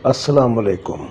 अस्सलाम वालेकुम।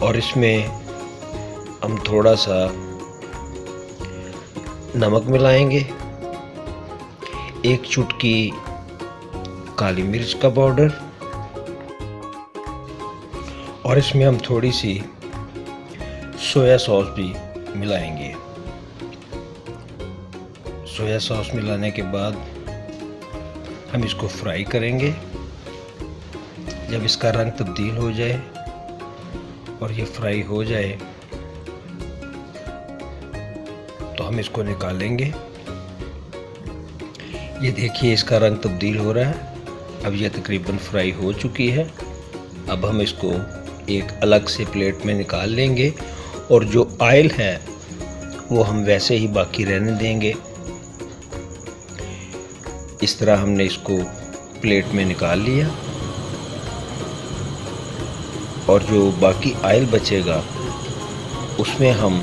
और इसमें हम थोड़ा सा नमक मिलाएंगे, एक चुटकी काली मिर्च का पाउडर, और इसमें हम थोड़ी सी सोया सॉस भी मिलाएंगे। सोया सॉस मिलाने के बाद हम इसको फ्राई करेंगे। जब इसका रंग तब्दील हो जाए और ये फ्राई हो जाए तो हम इसको निकालेंगे। ये देखिए इसका रंग तब्दील हो रहा है। अब ये तकरीबन फ्राई हो चुकी है। अब हम इसको एक अलग से प्लेट में निकाल लेंगे और जो ऑयल है वो हम वैसे ही बाकी रहने देंगे। इस तरह हमने इसको प्लेट में निकाल लिया और जो बाकी ऑयल बचेगा उसमें हम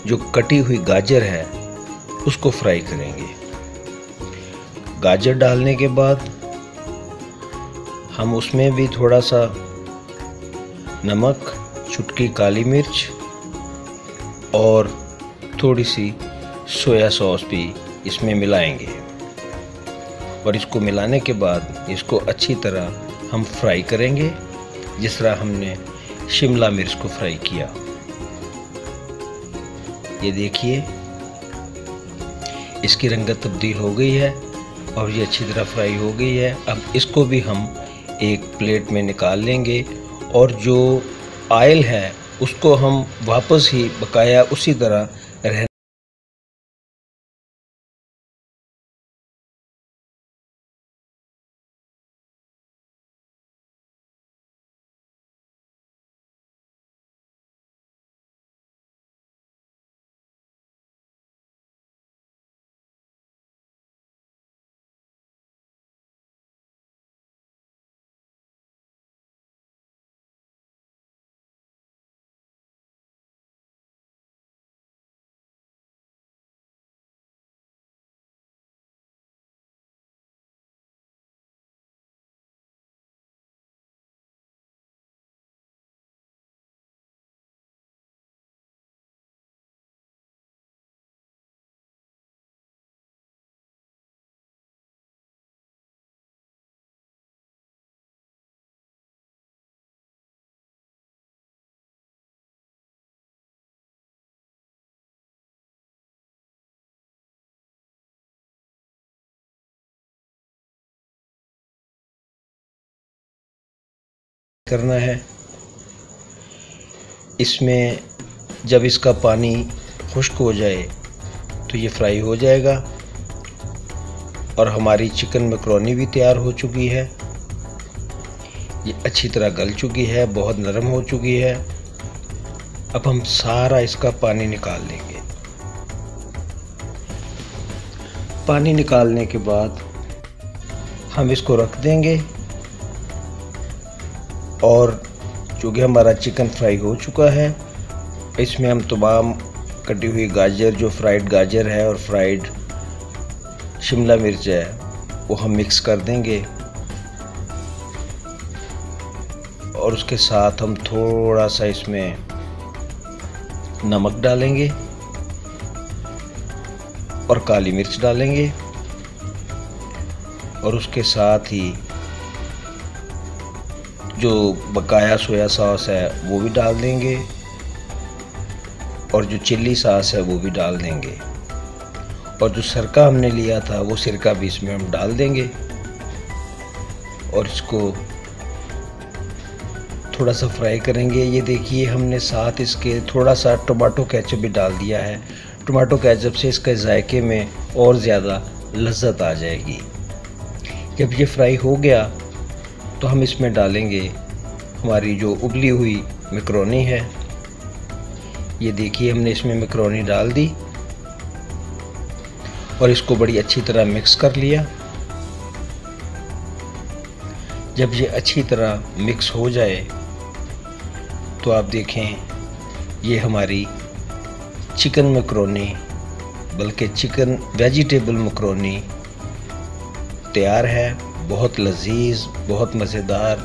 जो कटी हुई गाजर है उसको फ्राई करेंगे। गाजर डालने के बाद हम उसमें भी थोड़ा सा नमक, चुटकी काली मिर्च और थोड़ी सी सोया सॉस भी इसमें मिलाएंगे और इसको मिलाने के बाद इसको अच्छी तरह हम फ्राई करेंगे जिस तरह हमने शिमला मिर्च को फ्राई किया। ये देखिए इसकी रंगत तब्दील हो गई है और ये अच्छी तरह फ्राई हो गई है। अब इसको भी हम एक प्लेट में निकाल लेंगे और जो ऑयल है उसको हम वापस ही बकाया उसी तरह रहने करना है। इसमें जब इसका पानी खुश्क हो जाए तो ये फ्राई हो जाएगा और हमारी चिकन मैकरोनी भी तैयार हो चुकी है। ये अच्छी तरह गल चुकी है, बहुत नरम हो चुकी है। अब हम सारा इसका पानी निकाल लेंगे। पानी निकालने के बाद हम इसको रख देंगे और चूँकि हमारा चिकन फ्राई हो चुका है, इसमें हम तमाम कटी हुई गाजर, जो फ्राइड गाजर है और फ्राइड शिमला मिर्च है, वो हम मिक्स कर देंगे और उसके साथ हम थोड़ा सा इसमें नमक डालेंगे और काली मिर्च डालेंगे और उसके साथ ही जो बकाया सोया सॉस है वो भी डाल देंगे और जो चिल्ली सॉस है वो भी डाल देंगे और जो सिरका हमने लिया था वो सिरका भी इसमें हम डाल देंगे और इसको थोड़ा सा फ्राई करेंगे। ये देखिए हमने साथ इसके थोड़ा सा टमाटो केचप भी डाल दिया है। टमाटो केचप से इसके जायके में और ज़्यादा लज्जत आ जाएगी। जब ये फ्राई हो गया तो हम इसमें डालेंगे हमारी जो उबली हुई मैकरोनी है। ये देखिए हमने इसमें मैकरोनी डाल दी और इसको बड़ी अच्छी तरह मिक्स कर लिया। जब ये अच्छी तरह मिक्स हो जाए तो आप देखें ये हमारी चिकन मैकरोनी, बल्कि चिकन वेजिटेबल मैकरोनी तैयार है। बहुत लजीज, बहुत मज़ेदार।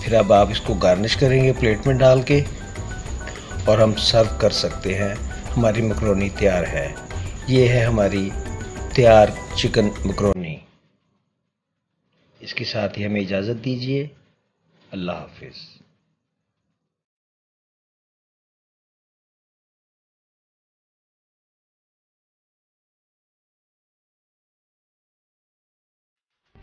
फिर अब आप इसको गार्निश करेंगे प्लेट में डाल के और हम सर्व कर सकते हैं। हमारी मैकरोनी तैयार है। ये है हमारी तैयार चिकन मैकरोनी। इसके साथ ही हमें इजाज़त दीजिए। अल्लाह हाफिज़।